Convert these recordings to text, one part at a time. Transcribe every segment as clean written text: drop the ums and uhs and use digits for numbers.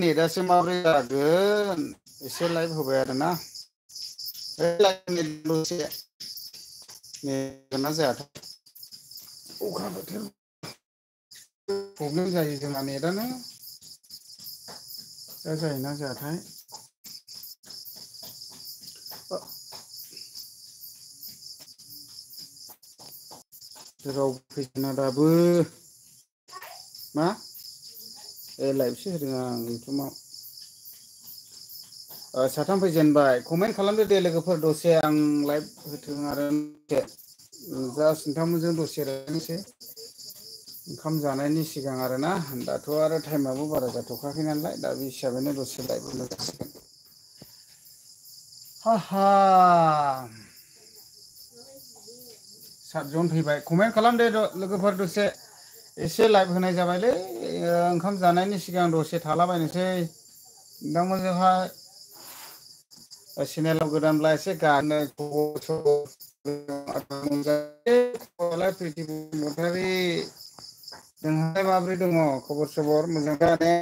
नेटआसो माब्रै जागोन एसे लाइभ होबाय आरोना दसे नेटना जायाथाय अखा बोथोर प्रब्लेम जायो जोंना नेटआनो दा जायोना जायाथाय रावबो फैफिना दाबो मा ए लाइभसो होदों आं इउटुबाव साथाम फैजेनबाय कमेन्ट खालामदो दे लोगोफोर दसे आं लाइभ होथों आरो जास्ट नोंथांमोनजों दसे रायज्लायनोसै ओंखाम जानायनि सिगां आरोना दाथ' आरो टाइमाबो बारा जाथ'खायाखै नालाय दा बे हिसाबैनो दसे लाइभ होनो जासिगोन हा हा 7 जन फैबाय कमेन्ट खालामदो लोगोफोर दसे एसे लाइभ होनाय जाबायलै ओंखाम जानायनि सिगां दसे थालाबायनोसै नोंथांमोनजोंहाय चेनेलाव गोदानब्ला एसे गानो खबरालाय प्रिथि बसुमतारी नोंहालाय माब्रै दङ खबर सबर मोजां दा ने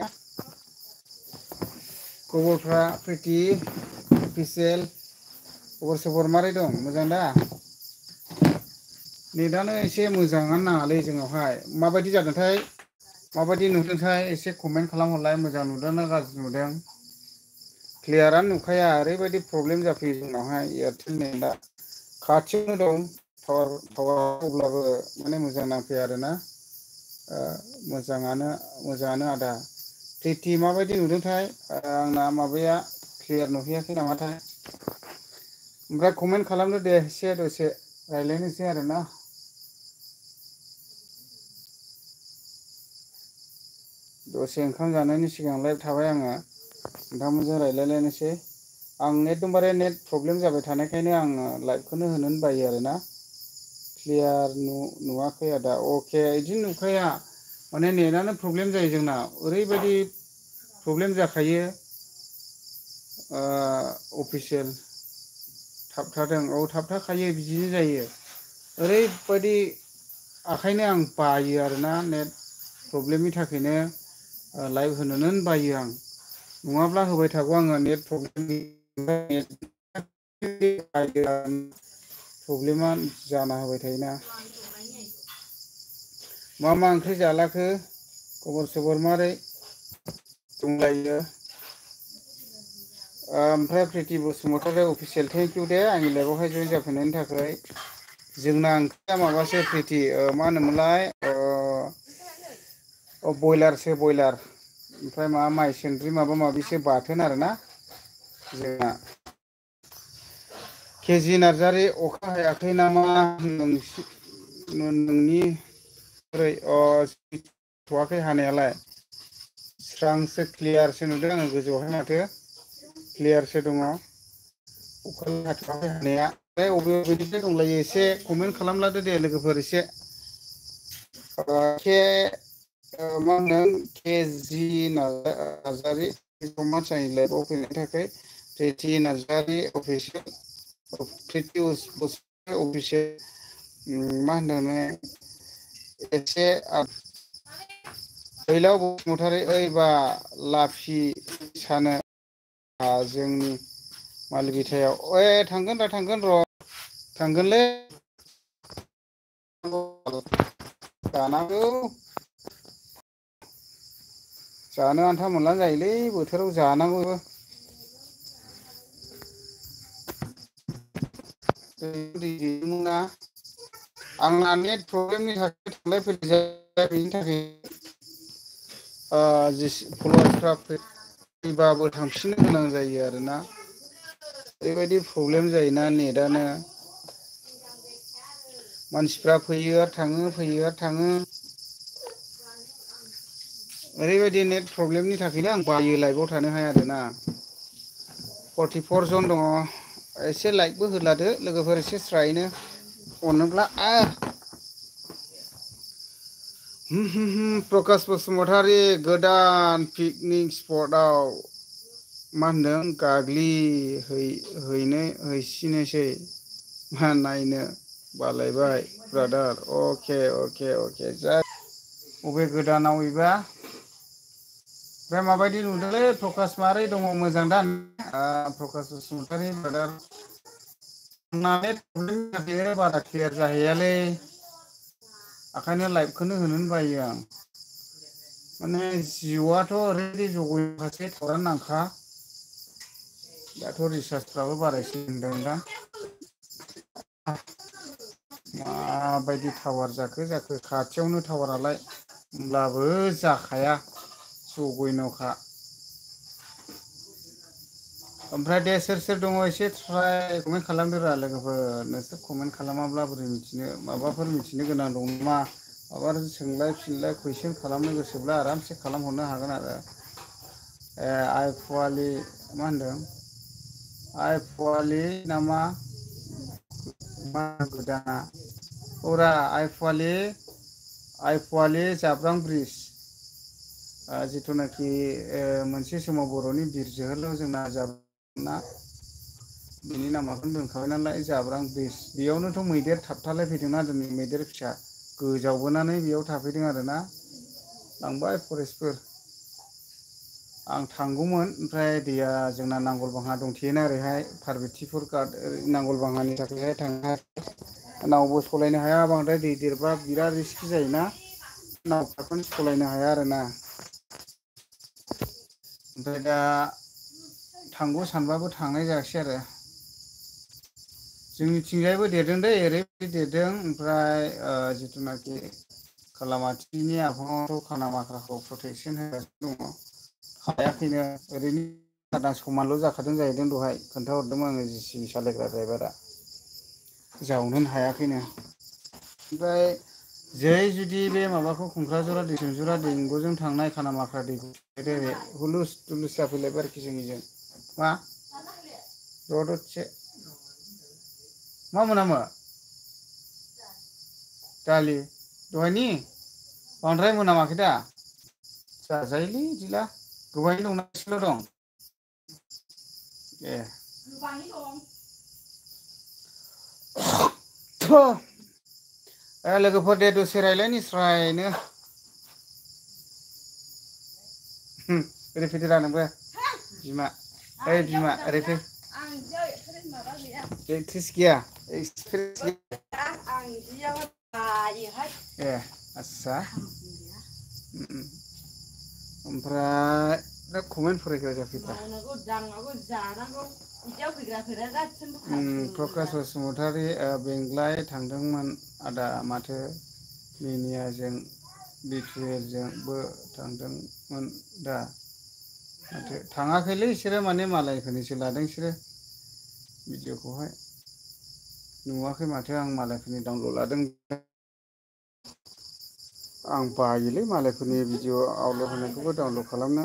खबरफ्रा प्रिथि अफिसियेल खबर सबर मारै दं मोजां दा नेटआनो एसे मोजाङानो नाङालै जोंनावहाय माबायदि जादोंथाय माबायदि नुदोंथाय एसे कमेन्ट खालामहरलाय मोजां नुदोंना गाज्रि नुदों क्लियारानो नुखाया ओरैबायदि प्रब्लेम जाफैयो जोंनावहाय एयारटेल नेटआ खाथियावनो दं टावार अब्लाबो माने मोजां नांफैया आरोना मोजाङानो आदा प्रिथि माबायदि नुदोंथाय आंना माबाया क्लियार नुहैयाखै नामाथाय ओमफ्राय कमेन्ट खालामदो दे एसे दसे रायज्लायनोसै आरोना दसे ओंखाम जानायनि सिगां लाइभ थाबाय आङो नोंथांमोनजों रायज्लायलायनोसै आं एकदमबारे नेट प्रब्लेम जाबाय थानायखायनो आङो लाइभखौनो होनोनो बायो आरोना क्लियार नुवाखै आदा अके बिदि नुखाया माने नेटआनो प्रब्लेम जायो जोंना ओरैबायदि प्रब्लेम जाखायो अफिसियेल थाबथादों औ थाबथाखायो बिदिनो जायो ओरैबायदि ओंखायनो आं बायो आरोना नेट प्रब्लेमनि थाखायनो लाइभ होनोनो बायो आं नङाब्ला होबाय थागौ आङो नेट प्रब्लेमनि प्रब्लेमा जाना होबाय थायोना मा ओंख्रि जालाखो खबर सबर मारै दंलायो ओमफ्राय Prithi Basumatary official thank you दे आंनि लाइभआवहाय जयन जाफैनायनि थाखाय जोंना ओंख्रिया माबासो प्रिथि मा होनोमोनलाय बयलारसो बयलार ओमफ्राय माबा माइसुन्द्रि माबा माबिसो बाथोन आरोना जोंना केजि नार्जारि अखा हायाखै नामा नोंनि ओरै थवाखै हानायालाय स्रांसो क्लियारसो नुदों आङो गोजौआवहाय माथो क्लियारसो दङ अखा हाथ'वाखै हानाया बबे बबेनिफ्राय दंलायो एसे कमेन्ट खालामलादो दे लोगोफोर एसे मा होनो केजि नार्जारि लाइभआव फैनायनि थाखाय प्रिथि नार्जारि अफिसियेल प्रिथि बसुमतारी अफिसियेल मा होनदों एसे फैलाव बसुमतारी ओइबा लाफि सानो जोंनि मालि बिथायाव थांगोन दा थांगोन र' थांगोनलै जानांगौ जानो आन्था मोनब्लानो जायोलै बोथोराव जानांगौ आंना नेट प्रब्लेमनि थाखाय थांलाय फैलाय जाया बेनि थाखाय फल'वार्सफ्रा फैबाबो थांफिननो गोनां जायो आरोना ओरैबायदि प्रब्लेम जायोना नेटआनो मानसिफ्रा फैयो आरो थाङो फैयो आरो थाङो ओरैबायदि नेट प्रब्लेमनि थाखायनो आं बायो लाइभआव थानो हाया आरोना 44 जन दङ एसे लाइकबो होलादो लोगोफोर एसे स्रायनो अनोब्ला प्रकास बसुमतारी गोदान पिकनिक स्पटआव मा होनदों हैसिनोसै मा नायनो बालायबाय ब्रादार अके जा बबे गोदानाव एबा ओमफ्राय माबायदि नुदोंलै प्रकाश मारै दङ मोजां दा प्रकाश बसुमतारी ब्रादार नानेट प्रब्लेम बारा क्लियार जाहैयालै ओंखायनो लाइभखौनो होनोनो बायो आं माने जिअ'आथ' ओरैबायदि जगयगासिनो थावारानो नांखा दाथ' रिसार्जफ्राबो बारायसो होनदोंदां माबायदि टावार जाखो खाथियावनो टावारालाय होमब्लाबो जाखाया जगयन'खा ओमफ्राय दे सोर दङ एसे ट्राय कमेन्ट खालामदोरा लोगोफोर नोंसोर कमेन्ट खालामाब्ला बोरै मिथिनो माबाफोर मिथिनो गोनां दं नामा माबा सोंलाय फिनलाय कुइसन खालामनो गोसोब्ला आरामसे खालामहरनो हागोन आरो आइ फवालि मा होनदों आइ फवालि नामा मा गोदाना औरा आइ फवालि जाब्रां ब्रिज जिथुनाखि मोनसे समाव बर'नि बिर जोहोलाव जोंना जाब्रांना बिनि नामाखौनो दोनखाबाय नालाय जाब्रां ब्रिज बेयावनोथ' मैदेर थाबथालाय फैदोंना दिनै मैदेर फिसा गोजावबोनानै बेयाव थाफैदों आरोना लांबाय फरेस्टफोर आं थांगौमोन ओमफ्राय दैया जोंना नांगोल बांहा दंथेयोना ओरैहाय पार्बथिपुर घाट नांगोल बांहानि थाखायहाय थांनो हाया नावबो सलायनो हाया बांद्राय दै देरबा बिराद रिस्कि जायोना नावफोरखौनो सलायनो हाया आरोना ओमफ्राय दा थांगौ सानबाबो थांनाय जायाखिसै आरो जोंनिथिंजायबो देरदों दै ओरैबायदि देरदों ओमफ्राय जिथुनाखि खालामाथिनि आफाङावथ' खानामाख्राखौ प्रटेकसन होगासिनो दङ हायाखैनो ओरैनो आदा समानल' जाखादों जाहैदों दहाय खोन्थाहरदोंमोन आङो जिसिबि सालायग्रा ड्राइभारा जावनोनो हायाखैनो ओमफ्राय जै जुदि बे माबाखौ क'क्राझारा दैथुनजरा दंग'जों थांनाय खानामाख्रा दैखौ हुलुस थुलुस जाफैलायबाय आरोखि जोंनिजों मा र' दसे मा मोनामो दालि दहायनि बांद्राय मोनामाखै दा जाजायोलै बिदिब्ला गोबाङै दंना एसेल' दं ए लोगोफोर दे दसे रायलायनि स्रायनो ओरै फैदोरा नोंबो बिमा ओइ बिमा ओरै फै प्रेक्टिस गैया ए आस्सा ओमफ्राय दा कमेन्ट फरायग्रा जाफैबाय प्रकाश बसुमतारी बेंग्लाय थांदोंमोन आदा माथो मिनियाजों बिपिएलजोंबो थांदोंमोन दा माथो थाङाखैलै बिसोरो माने मालायफोरनिसो लादों बिसोरो भिडिअखौहाय नुवाखै माथो आं मालायफोरनि डाउनलड लादों आं बायोलै मालायफोरनि भिडिअ आपल'ड होनायखौबो डाउनलड खालामनो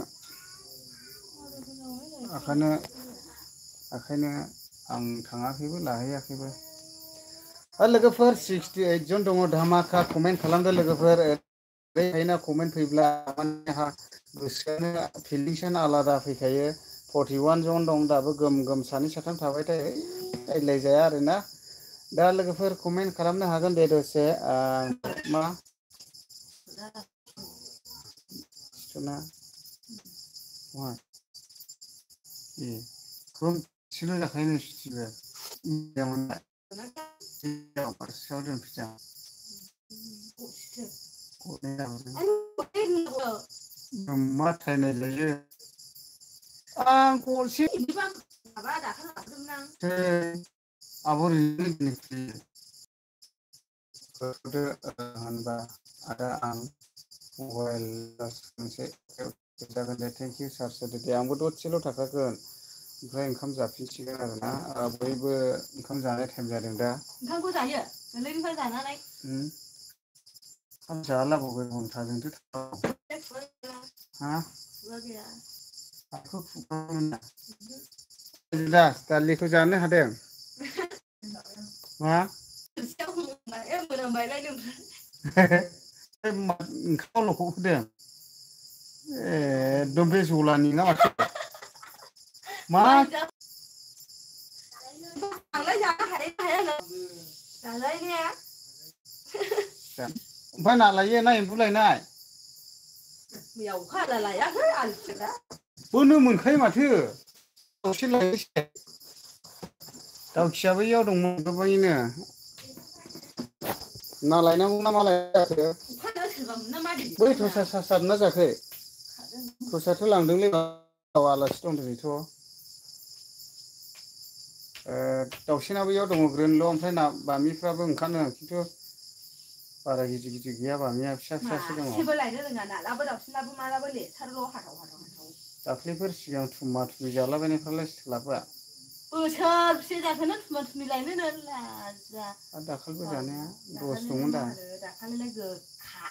ओंखायनो आं थाङाखैबो लाहैयाखैबो लोगोफोर 68 जन दङ धामाका कमेन्ट खालामदो लोगोफोर ओरैहायना कमेन्ट फैब्ला माने आंहा गोसोआनो फिलिंसानो आलादा फैखायो 41 जन दं दाबो गोम गोम सानै साथाम थाबाय थायो रायज्लायजाया आरोना दा लोगोफोर कमेन्ट खालामनो हागोन दे दसे मा 그럼 집에 가 있는 집에 때문에 벌써 좀 비자 엄마 타이네를 아 골시 아버지는 그들 한다 ada ang mobile मोनसे जागोन दे थेंक इउ सार होदो दे आंबो दसेल' थाखागोन ओमफ्राय ओंखाम जाफिनसिगोन आरोना बयबो ओंखाम जानाय टाइम जादों दा ओंखामखौ जायो गोरलैनिफ्राय जानानै ओंखाम जालाबाबो घन्टाजोंसो हा आंखौ खुगामोना दा दालिखौ जानो हादों मा ओंखामाव होदों एकदम बे जलानि ना माथो मा ओमफ्राय ना लायो ना एम्बु लायनाय मैया अखा हाला लायाखै आलिफोरा बोनो मोनखायो माथो दाउस्रि लायनोसै दाउखियाबो इयाव दंमोन गोबाङैनो ना लायनांगौ ना मा लायनांगौ बै थसा सारना जाखै थसाथ' लांदोंलै आलासि दं दिनैथ' दाउसेनाबो इयाव दङ ग्रोनल' ओमफ्राय ना बामिफ्राबो ओंखारनो खिन्थु बारा गिदिर गिदिर गैया बामिया फिसा फिसासो दङ मासेबो लायनो रोङा नालाबो दाउसिनाबो मालाबो लेथारल' हाथाव हाथाव दाख्लैफोर सिगां थुमा थुमि जालाबायनायफ्रालाय सोलाबा बोसोरसे जाखोना थुमा थुमि लायनोनो लाजा आरो दाखालिबो जानाया दस दंमोन दा दाखालिलाय गोखा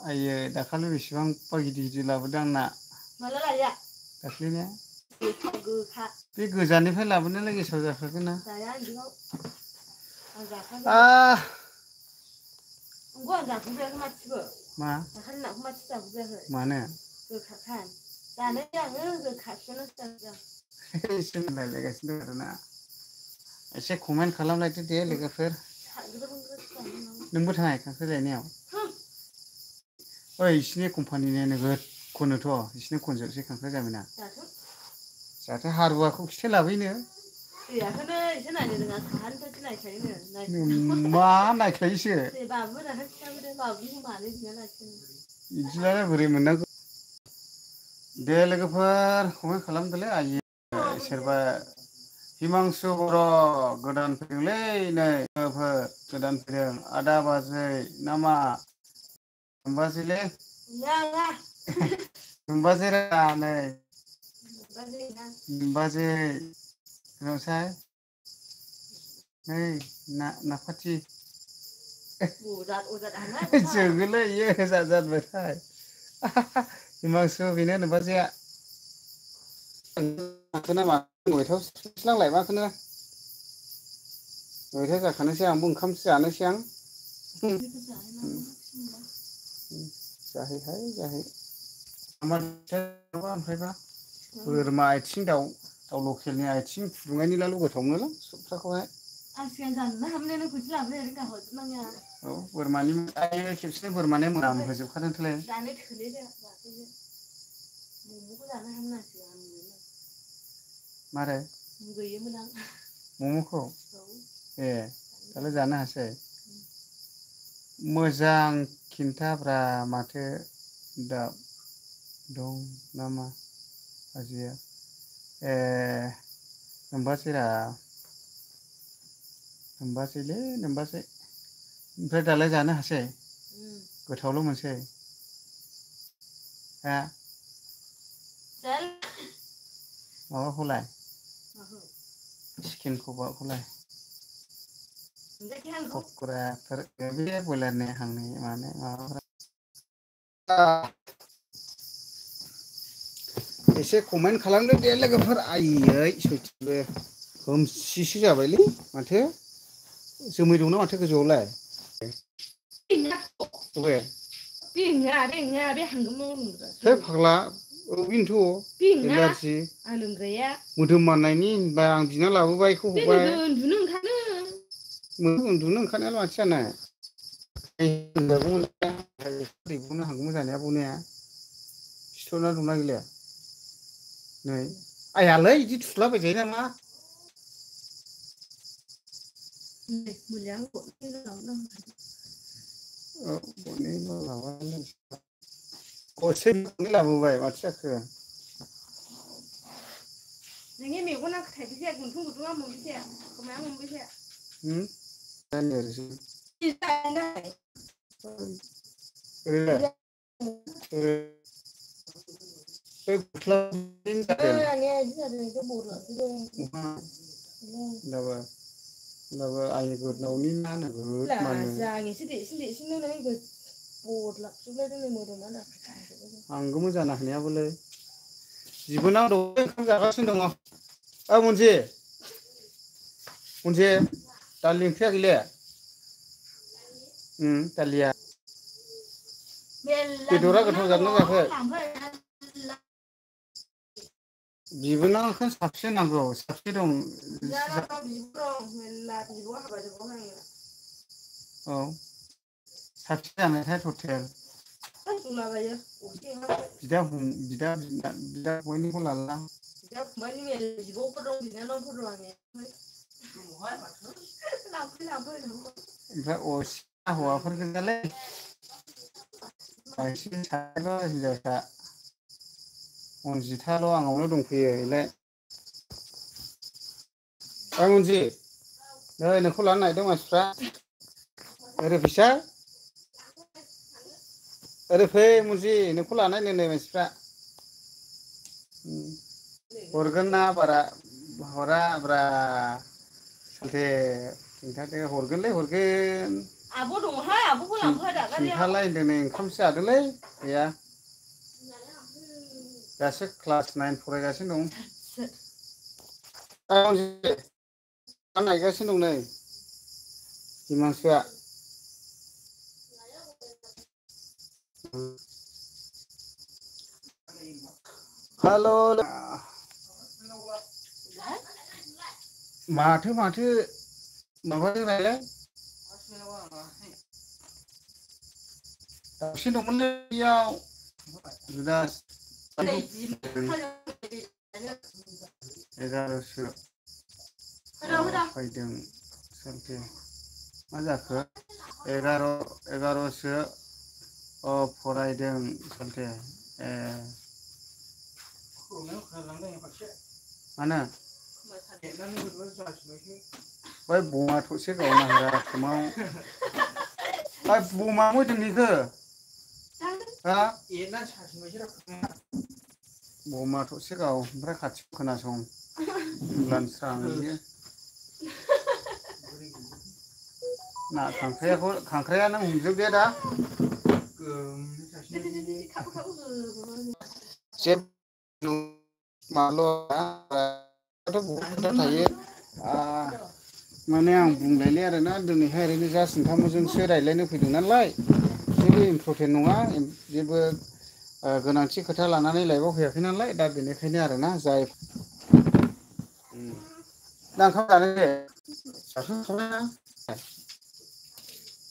आइयै दाखालि बेसेबांबा गिदिर गिदिर लाबोदों ना माला लाया दाख्लैनिया गोखा बे गोजाननिफ्राय लाबोनायालाय गेसाव जाखागोन ना जाया इदिखौ आं जाखागोन नंगौ आं जाफेरबायाखै माथिखो मा दाखालि नाखौ माथि जाफेरबायाखै मानो गोखाखा जानो आङो गोखाखौनो जानो एसे मिलायलायगासिनो दं आरोना एसे कमेन्ट खालामलायदो दे लोगोफोर नोंबो थाङाय खांख्राइ लायनायाव ओइ इसिनि कम्पानिनि नोगोद खनोथ' इसिनि खनजोबसै खांख्राइ जामिना जाहाथे हारुवाखौ खिथो लाबोयोनो दैयाखौनो एसे नायनो रोङा साहानिफ्रायसो नायखायोनो मा नायखायोसो बाबुमोनासो खिथाबोदों बाबुनिखौ मानो बिना लाखियोनो बिदिलाय बोरै मोननांगौ दे लोगोफोर कमेन्ट खालामदोलै आयै सोरबा हिमांसु बर' गोदान फैदोंलै नै लोगोफोर गोदान फैदों आदा बाजै नामा नोमबाजैलै नोमबाजै रा नै नोमबाजै खोनाबाय नै नाफाथि जोगोलै इयो जाथारबाय हिमांसु बेनो नोमबाजैया नयथायाव सिफिनलांलाय माखौनो नयथा जाखानोसै आंबो ओंखामसो जानोसै आं जाहैहाय जाहै ओमफ्रायबा बोरमा आथिं दाउ लकेलनि आथिं फुदुंनायनिलाल' गोथावमोनोलां सबथाखौहाय आं सिगां जानोनो हामनायानो खनसे लाबोनायानो गाहरजोबनाङा औ बोरमानि खेबसेनो बोरमानि मोनाम होजोबखादोंथोलाय जानो थोलाय लायाखै ममखौ जानो हामनासै आं मारै मुगैयोमोन आं ममखौ ए दालाय जानो हासै मोजां खिन्थाब्रा माथो दा दं नामा बाजैया ए नोमबाजैरा नोमबाजैलै नोमबाजै ओमफ्राय दालाय जानो हासै गोथावल' मोनसै हा माबाखौलाय चिकेन खौलाय पकराफोर बे बयलारनि हांनाय मानाय माबाफ्रा एसे कमेन्ट खालामदो दे लोगोफोर आइयै सयथिबो खोमसिसो जाबायलै माथो जोमै दंना माथो गोजौआवलाय बबे बेङा बे हांगोमोर फाग्ला औ बेनोथ' एलारजि आं लोंग्राया मोदोम माननायनि होनबा आं बिना लाबोबाय बेखौ हरबाय उन्दुनो ओंखारो उन्दुनो ओंखारनायालाय माथो जानो हांगोमोर जानाया बनाया सिथरना दंना गैलाया नै आइयालै बिदि थुलाबाय जायो नामा गरसे लाबोबाय माथो जाखो नोंनि मेगना थाइबै जाया गुदुं गुदुङा मोनबै जाया खोमाया मोनबै जाया होनबाबो आंनि गोदनावनि ना नोगोद मानो आं एसे देरसिन देरसिननो बरलाबजोबलायदों मोदोमा हांगोमोर जाना हानायाबोलै बिबोनां दं ओंखाम जागासिनो दङ मोनसे दालि ओंख्रिया गैले दालिया बेदरा गोथाव जादोंना जायाखै बिबोनां ओंखायनो साबसे नांगौ साबसे दं औ साबसे जानायथाय टटेल बिदा फंबायनिखौ लाला बिदा फंबायनि मेल बिब'फोर दं बिनानावफोर दं ओमफ्राय असिया हौवाफोर गोजालै बांसिन सासेल' हिनजावसा अनजिथाल' आंनावनो दंफैयो बेलाय अनजि नै नोंखौ लानो नागिरदों मानसिफ्रा ओरै फैसा ओरै फै मुजि नोंखौ लानायनो नै मानसिफ्रा हरगोन ना बारा हरा ब्रा सालथे खिन्थादो हरगोनलै हरगोन आब' दङहाय आब'खौ लांफा दागारियाव खिन्थालाय होनदों नै ओंखामसो जादोंलै गैया दासो क्लास 9 फरायगासिनो दं नायगासिनो दं नै हिमांसुआ हेल' माथो माबाजों रायलाय दाउसिन दंमोनलै बेयाव जुदास 11सो फैदों सालथे मा जाखो 11सो फरायदों सालथे मानो बै बमा थसे गावना होग्रा खोमाव बै बमा मोदोम निखो हा बमा थसे गाव ओमफ्राय खाथियाव खोनासं होमब्लानो स्रां नुयो ना खांख्राया नों हमजोबदे दा माने आं बुंलायलै आरोना दिनैहाय ओरैनो जास्ट नोंथांमोनजोंसो रायज्लायनो फैदों नालाय जेबो इम्परटेन्ट नङा जेबो गोनांथि खोथा लानानै लाइभआव फैयाखै नालाय दा बेनिखायनो आरोना जाय दा ओंखाम जानो दे